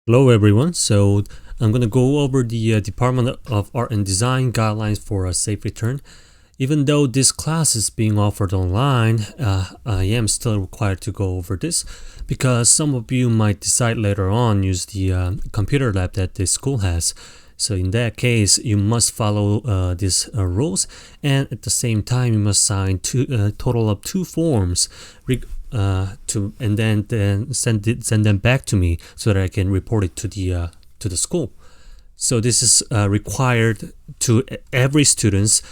Hello everyone. So I'm going to go over the Department of Art and Design guidelines for a safe return. Even though this class is being offered online, I am still required to go over this because some of you might decide later on use the computer lab that this school has. So in that case, you must follow these rules, and at the same time, you must sign a total of 2 forms and then send them back to me so that I can report it to the school. So this is required to every students,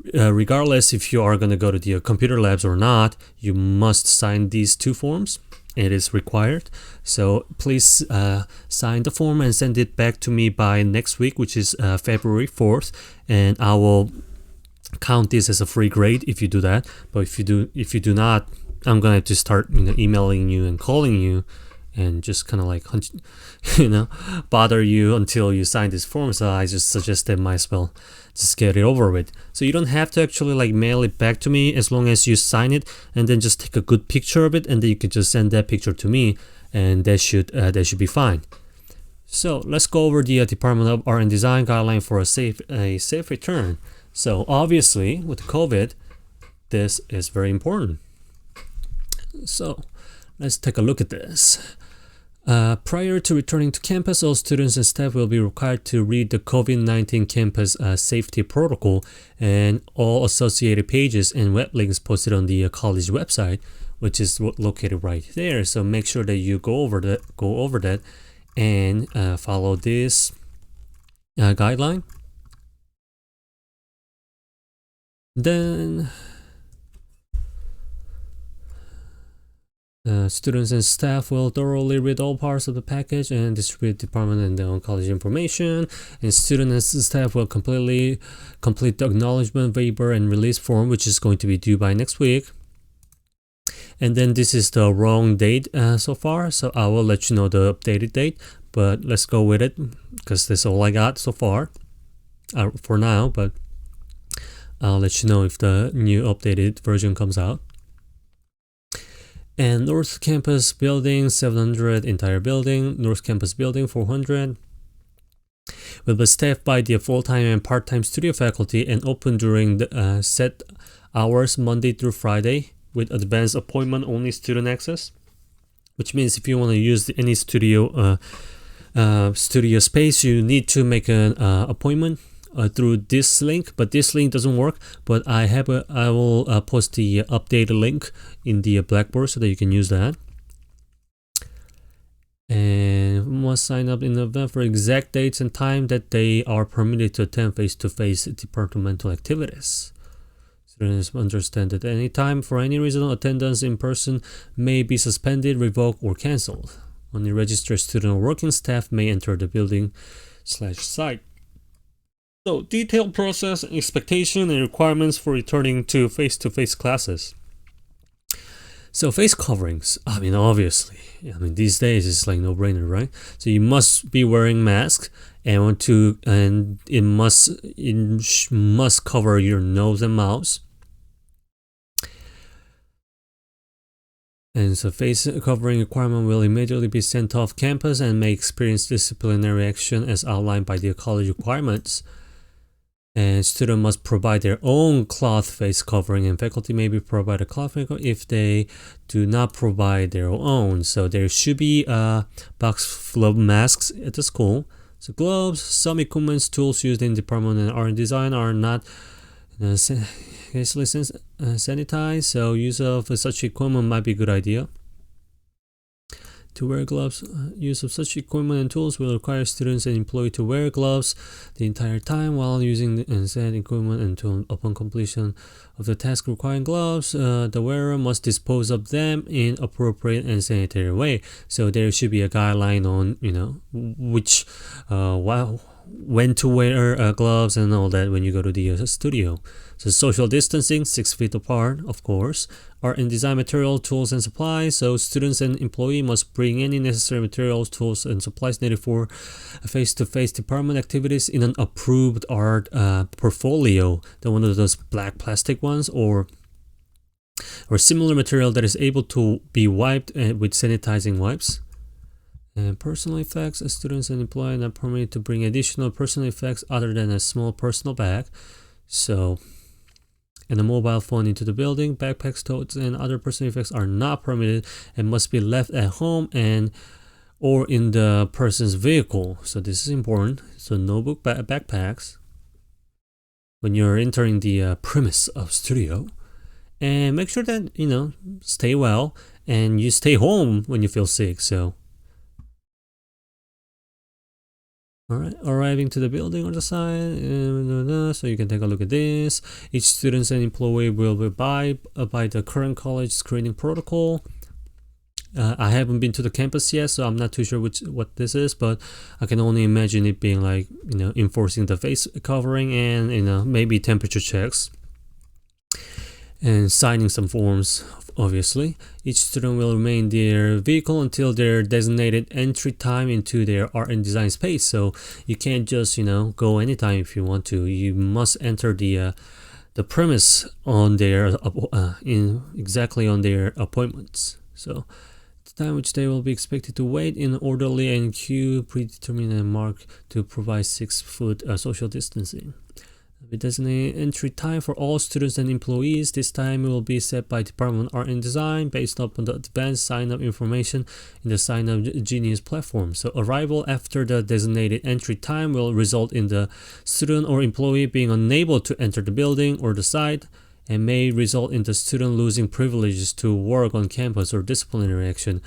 regardless if you are going to go to the computer labs or not. You must sign these 2 forms. It is required. So please sign the form and send it back to me by next week, which is February 4th, and I will count this as a free grade if you do that. But if you do not, I'm going to have to start emailing you and calling you and just kind of like bother you until you sign this form. So I just suggested might as well just get it over with. So you don't have to actually like mail it back to me, as long as you sign it and then just take a good picture of it, and then you can just send that picture to me, and that should be fine. So let's go over the Department of Art and Design guideline for a safe return. So obviously with COVID, this is very important. So let's take a look at this. Prior to returning to campus, all students and staff will be required to read the COVID-19 campus safety protocol and all associated pages and web links posted on the college website, which is located right there. So make sure that you go over that and follow this guideline. Then students and staff will thoroughly read all parts of the package and distribute department and their own college information. And students and staff will complete the acknowledgement, waiver, and release form, which is going to be due by next week. And then this is the wrong date so far, so I will let you know the updated date. But let's go with it because that's all I got so far for now. But I'll let you know if the new updated version comes out. And North Campus Building 700, entire building. North Campus Building 400 will be staffed by the full-time and part-time studio faculty and open during the set hours Monday through Friday with advanced appointment-only student access. Which means if you want to use any studio space, you need to make an appointment through this link, but this link doesn't work. But I will post the updated link in the Blackboard so that you can use that. And must sign up in advance for exact dates and time that they are permitted to attend face-to-face departmental activities. Students understand that any time, for any reason, attendance in person may be suspended, revoked, or cancelled. Only registered student or working staff may enter the building/site. So, detailed process, expectation, and requirements for returning to face-to-face classes. So, face coverings. Obviously, these days it's like no-brainer, right? So you must be wearing masks, and it must cover your nose and mouth. And so face covering requirement will immediately be sent off campus and may experience disciplinary action as outlined by the college requirements. And students must provide their own cloth face covering, and faculty may be provided cloth face covering if they do not provide their own. So there should be box full of masks at the school. So gloves, some equipment, tools used in department and art and design are not hastily sanitized. So use of such equipment might be a good idea. To wear gloves, use of such equipment and tools will require students and employees to wear gloves the entire time while using the said equipment and tool. Upon completion of the task requiring gloves, the wearer must dispose of them in appropriate and sanitary way. So there should be a guideline on which when to wear gloves and all that when you go to the studio. So social distancing, 6 feet apart, of course. Art and design material, tools, and supplies. So students and employees must bring any necessary materials, tools, and supplies needed for face-to-face department activities in an approved art portfolio. One of those black plastic ones, or similar material that is able to be wiped with sanitizing wipes. And personal effects, students and employees are permitted to bring additional personal effects other than a small personal bag. So, and a mobile phone into the building. Backpacks, totes, and other personal effects are not permitted and must be left at home and or in the person's vehicle. So this is important. So no backpacks when you're entering the premise of studio. And make sure that, stay well and you stay home when you feel sick. So, all right, arriving to the building on the side, so you can take a look at this. Each student and employee will abide by the current college screening protocol. I haven't been to the campus yet, so I'm not too sure what this is, but I can only imagine it being like, enforcing the face covering and, maybe temperature checks and signing some forms, obviously. Each student will remain in their vehicle until their designated entry time into their art and design space. So you can't just, go anytime if you want to. You must enter the premise on their exactly on their appointments. So the time which they will be expected to wait in orderly and queue predetermined and marked to provide 6-foot social distancing. The designated entry time for all students and employees. This time will be set by Department of Art and Design based upon the advanced sign-up information in the Sign-up Genius platform. So arrival after the designated entry time will result in the student or employee being unable to enter the building or the site and may result in the student losing privileges to work on campus or disciplinary action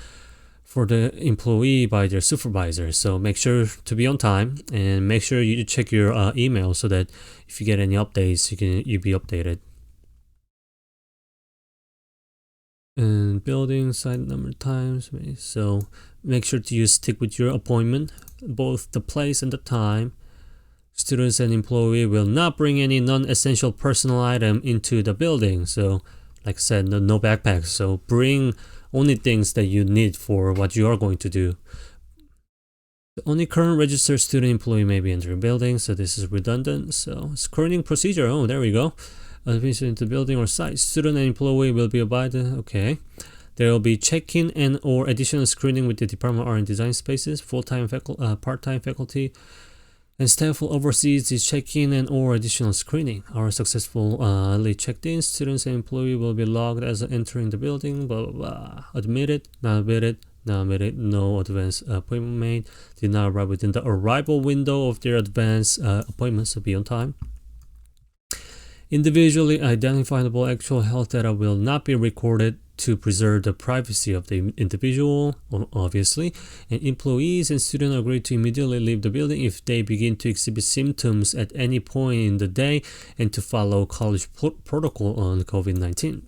for the employee by their supervisor. So make sure to be on time and make sure you check your email so that if you get any updates, you be updated. And building site number times. So make sure to stick with your appointment, both the place and the time. Students and employee will not bring any non-essential personal item into the building. So like I said, no backpacks. So bring only things that you need for what you are going to do. The only current registered student employee may be entering the building, so this is redundant. So screening procedure, oh, there we go. Admission into the building or site. Student and employee will be abided, okay. There will be check-in and or additional screening with the Department of Art and Design spaces, full-time part-time faculty, and staff will oversee the check-in and or additional screening. Our successfully checked in students and employee will be logged as entering the building, blah, blah, blah. Admitted, not admitted, not admitted, no advance appointment made, did not arrive within the arrival window of their advance appointment, so be on time. Individually identifiable actual health data will not be recorded to preserve the privacy of the individual, obviously, and employees and students agree to immediately leave the building if they begin to exhibit symptoms at any point in the day and to follow college protocol on COVID-19.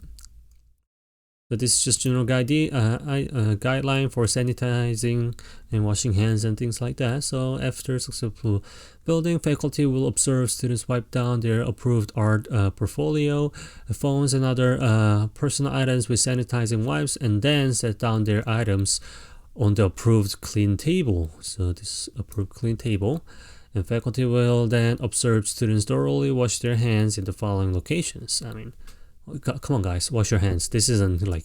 So this is just general guideline for sanitizing and washing hands and things like that. So after successful building, faculty will observe students wipe down their approved art portfolio, phones, and other personal items with sanitizing wipes, and then set down their items on the approved clean table. So this approved clean table. And faculty will then observe students thoroughly wash their hands in the following locations. I mean, come on guys, wash your hands. This isn't like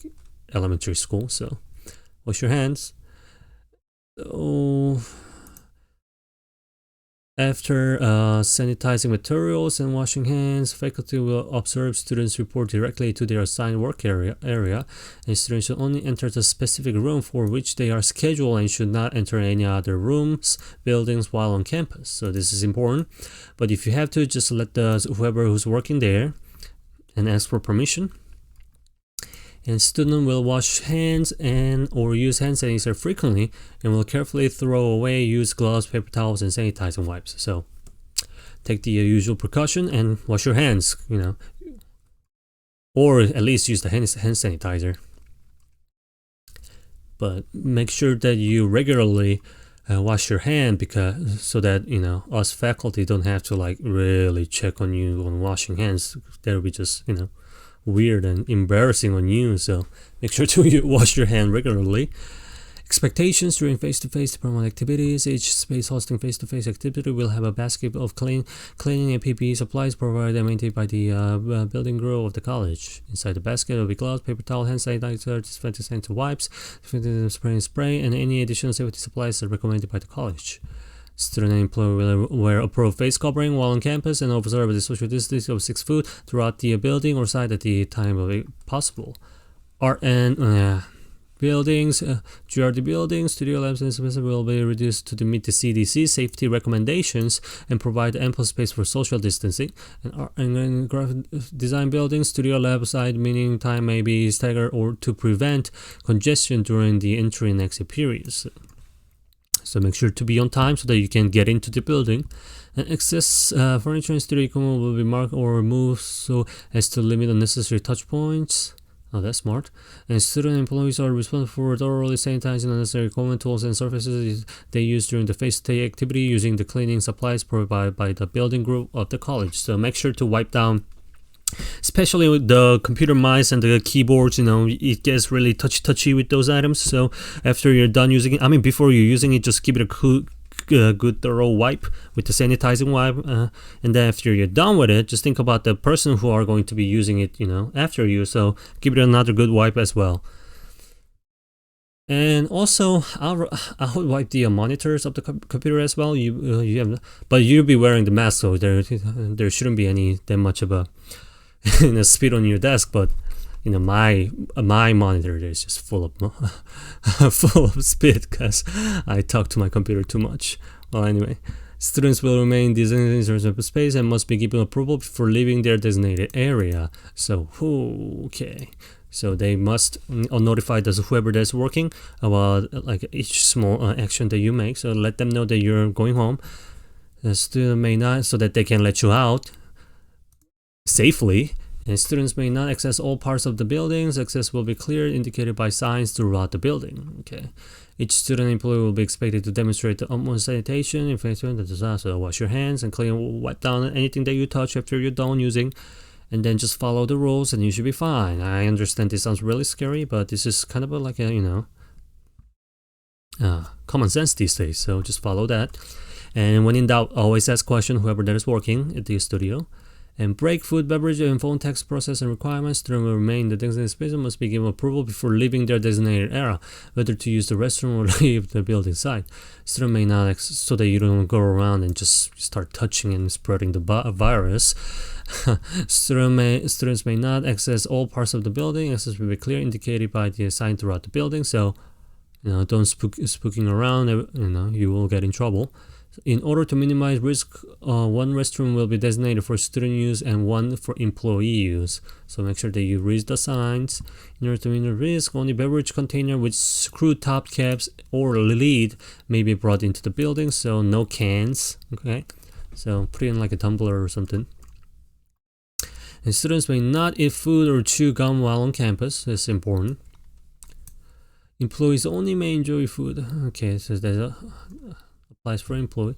elementary school, so wash your hands. So after sanitizing materials and washing hands, faculty will observe students report directly to their assigned work area, and students should only enter the specific room for which they are scheduled and should not enter any other rooms, buildings while on campus. So this is important, but if you have to, just let whoever who's working there and ask for permission. And student will wash hands and or use hand sanitizer frequently and will carefully throw away used gloves, paper towels, and sanitizing wipes. So take the usual precaution and wash your hands, or at least use the hand sanitizer. But make sure that you regularly wash your hand, because so that us faculty don't have to like really check on you on washing hands. That would be just weird and embarrassing on you. So make sure to wash your hand regularly. Expectations during face-to-face department activities. Each space hosting face-to-face activity will have a basket of cleaning and PPE supplies provided and maintained by the building group of the college. Inside the basket will be gloves, paper towel, hand sanitizer, disinfectant wipes, spray, and any additional safety supplies recommended by the college. Student and employee will wear approved face covering while on campus and observe the social distancing of 6 feet throughout the building or site at the time of it possible. Art and buildings, GRD buildings, studio labs, and semester will be reduced to meet the CDC safety recommendations and provide ample space for social distancing. And art and graphic design buildings, studio lab side meaning time may be staggered or to prevent congestion during the entry and exit periods. So make sure to be on time so that you can get into the building. And excess furniture and studio equipment will be marked or removed so as to limit unnecessary touch points. Oh, that's smart. And student employees are responsible for thoroughly sanitizing unnecessary equipment, tools, and surfaces they use during the face-to-face activity using the cleaning supplies provided by the building group of the college. So make sure to wipe down, especially with the computer mice and the keyboards, it gets really touchy with those items. So after you're done using it, before you're using it, just give it a good thorough wipe with the sanitizing wipe, and then after you're done with it, just think about the person who are going to be using it, after you. So give it another good wipe as well. And also, I would wipe the monitors of the computer as well. But you'll be wearing the mask, so there shouldn't be that much of a spit on your desk. But my monitor is just full of spit because I talk to my computer too much. Well, anyway, students will remain designated in space and must be given approval before leaving their designated area. So okay. So they must notify whoever that's working about each small action that you make. So let them know that you're going home. The student may not, so that they can let you out safely. And students may not access all parts of the buildings. Access will be clear, indicated by signs throughout the building. Okay. Each student employee will be expected to demonstrate the utmost sanitation, so wash your hands and clean, wipe down anything that you touch after you're done using. And then just follow the rules and you should be fine. I understand this sounds really scary, but this is kind of common sense these days. So just follow that. And when in doubt, always ask question whoever that is working at the studio. And break food, beverage, and phone text process and requirements. Students will remain in the designated space and must be given approval before leaving their designated area, whether to use the restroom or leave the building site. Students may not, so that you don't go around and just start touching and spreading the virus. Students may not access all parts of the building. Access will be clear, indicated by the sign throughout the building. So, don't spooking around. You will get in trouble. In order to minimize risk, one restroom will be designated for student use and one for employee use. So make sure that you read the signs. In order to minimize risk, only beverage container with screw top caps or lid may be brought into the building. So no cans. Okay, so put it in like a tumbler or something. And students may not eat food or chew gum while on campus. That's important. Employees only may enjoy food. Okay, so that applies for employee.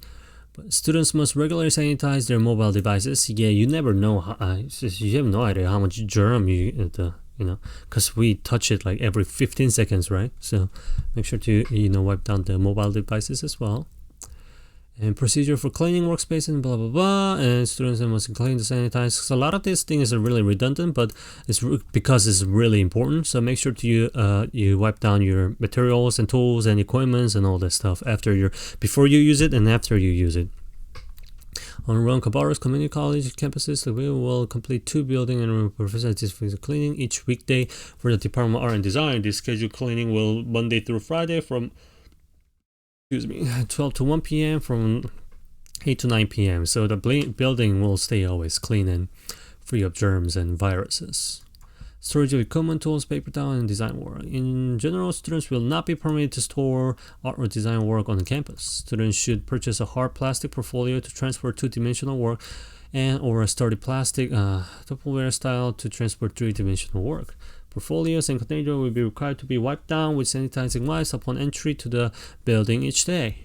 But students must regularly sanitize their mobile devices. Yeah, you never know. You have no idea how much germ because we touch it like every 15 seconds, right? So make sure to wipe down the mobile devices as well. And procedure for cleaning workspace and blah blah blah. And students must clean the sanitize. So a lot of these things are really redundant, but it's because it's really important. So make sure to you wipe down your materials and tools and equipments and all that stuff before you use it and after you use it. On Ron Cabarrus Community College campuses, we will complete 2 building and facilities for cleaning each weekday for the Department of Art and Design. This scheduled cleaning will Monday through Friday from 12 to 1 p.m. from 8 to 9 p.m. So the building will stay always clean and free of germs and viruses. Storage of equipment, tools, paper towel, and design work. In general, students will not be permitted to store art or design work on the campus. Students should purchase a hard plastic portfolio to transfer 2-dimensional work or a sturdy plastic Tupperware style to transport 3-dimensional work. Portfolios and containers will be required to be wiped down with sanitizing wipes upon entry to the building each day.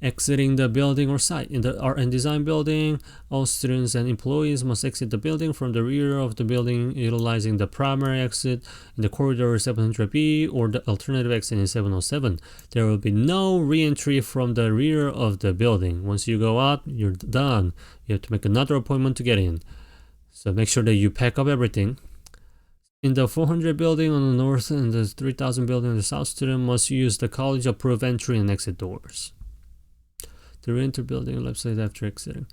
Exiting the building or site. In the art and design building, all students and employees must exit the building from the rear of the building utilizing the primary exit in the corridor 700B or the alternative exit in 707. There will be no re-entry from the rear of the building. Once you go out, you're done. You have to make another appointment to get in. So make sure that you pack up everything. In the 400 building on the north and the 3000 building on the south, student must use the college approved entry and exit doors. The re-enter building left side after exiting.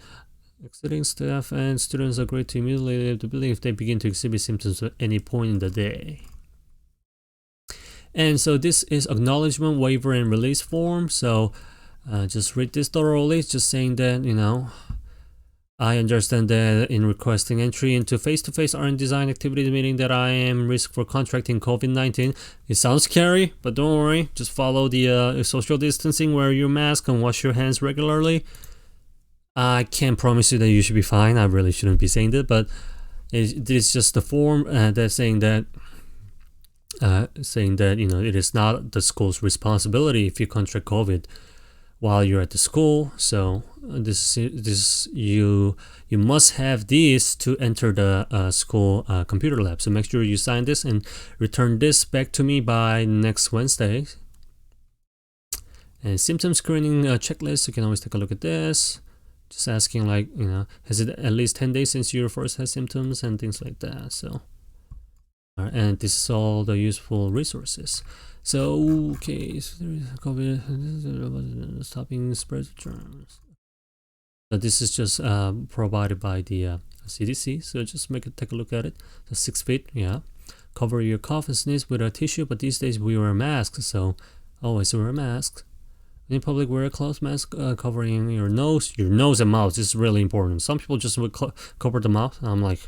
Exiting staff and students agree to immediately leave the building if they begin to exhibit symptoms at any point in the day. And so this is acknowledgement, waiver, and release form. So just read this thoroughly. It's just saying that, I understand that in requesting entry into face-to-face art and design activity meeting that I am risk for contracting COVID-19. It sounds scary, but don't worry. Just follow the social distancing, wear your mask, and wash your hands regularly. I can't promise you that you should be fine. I really shouldn't be saying that, but it's just the form that's saying that it is not the school's responsibility if you contract COVID while you're at the school. So this you must have these to enter the school computer lab. So make sure you sign this and return this back to me by next Wednesday. And symptom screening checklist, you can always take a look at this. Just asking has it at least 10 days since you first had symptoms and things like that. So and this is all the useful resources. So okay, so there is COVID stopping spread germs. So this is just provided by the CDC. So just take a look at it. So 6 feet, yeah. Cover your cough and sneeze with a tissue, but these days we wear masks, so always wear a mask. In public, wear a cloth mask covering your nose and mouth. This is really important. Some people just would cover the mouth. I'm like,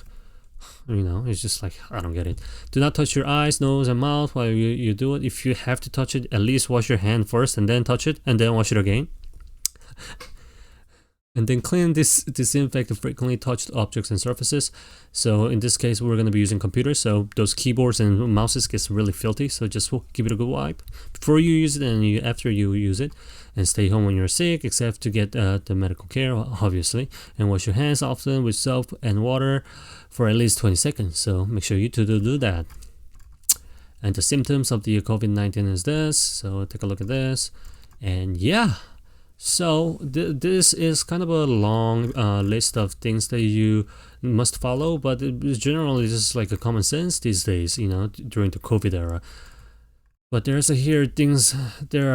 it's just like, I don't get it. Do not touch your eyes, nose, and mouth while you do it. If you have to touch it, at least wash your hand first and then touch it and then wash it again. And then clean, disinfect the frequently touched objects and surfaces. So in this case, we're going to be using computers. So those keyboards and mouses gets really filthy. So just give it a good wipe before you use it and after you use it. And stay home when you're sick, except to get the medical care, obviously. And wash your hands often with soap and water for at least 20 seconds. So make sure you do that. And the symptoms of the COVID-19 is this. So take a look at this. And yeah. So this is kind of a long list of things that you must follow, but generally this is like a common sense these days, during the COVID era. But there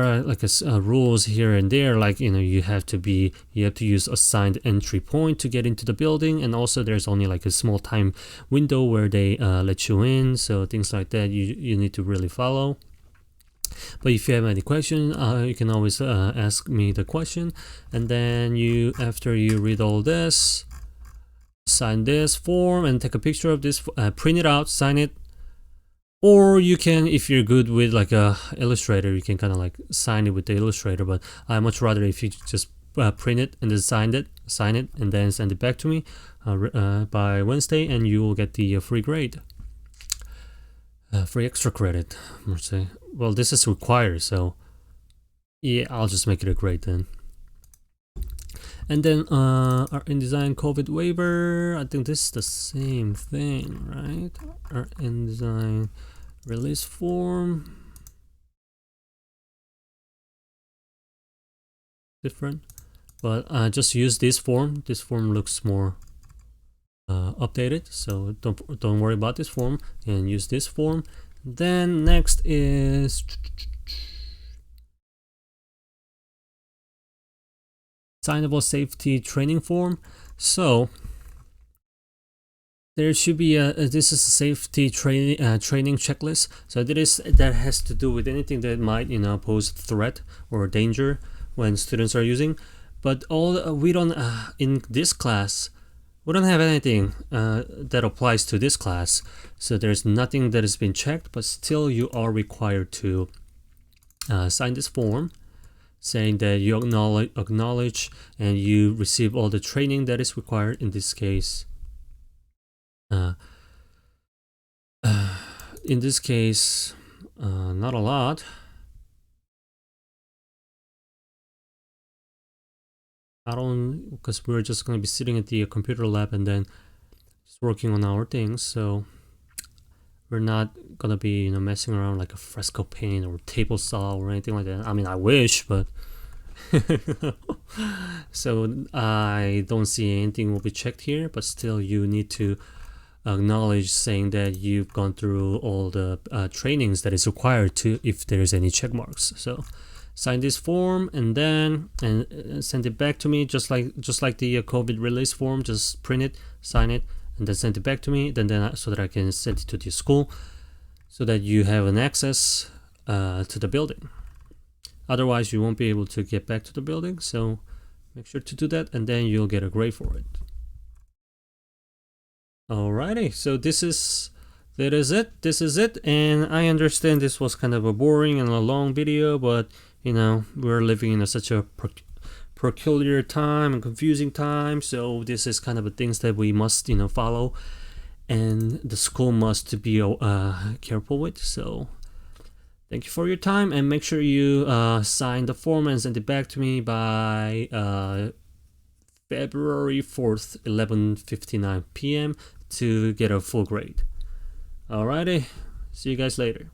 are like rules here and there, like you have to use assigned entry point to get into the building, and also there's only like a small time window where they let you in. So things like that you need to really follow. But if you have any question, you can always ask me the question, and then after you read all this, sign this form and take a picture of this, print it out, sign it. Or you can, if you're good with like a Illustrator, you can kind of like sign it with the Illustrator. But I much rather if you just print it and then sign it and then send it back to me by Wednesday, and you will get the free grade. Free extra credit, let's say. Well, this is required, so yeah, I'll just make it a grade then. And then art and design COVID waiver. I think this is the same thing, right? Art and design release form. Different, but just use this form. This form looks more updated, so don't worry about this form and use this form. Then next is signable safety training form. So there should be this is a safety training checklist. So that has to do with anything that might pose threat or danger when students are using. But we don't in this class. We don't have anything that applies to this class, so there's nothing that has been checked, but still you are required to sign this form saying that you acknowledge and you receive all the training that is required. In this case, not a lot. I don't, because we're just going to be sitting at the computer lab and then just working on our things. So we're not gonna be, messing around like a fresco paint or table saw or anything like that. I mean, I wish, but so I don't see anything will be checked here. But still, you need to acknowledge saying that you've gone through all the trainings that is required to, if there's any check marks. So sign this form and then send it back to me, just like the COVID release form. Just print it, sign it, and then send it back to me. Then so that I can send it to the school, so that you have an access to the building. Otherwise, you won't be able to get back to the building. So make sure to do that, and then you'll get a grade for it. Alrighty, so this is it, and I understand this was kind of a boring and a long video, but we're living in such a peculiar time and confusing time, so this is kind of the things that we must follow, and the school must be careful with. So thank you for your time, and make sure you sign the form and send it back to me by February 4th, 11:59 p.m. to get a full grade. Alrighty, see you guys later.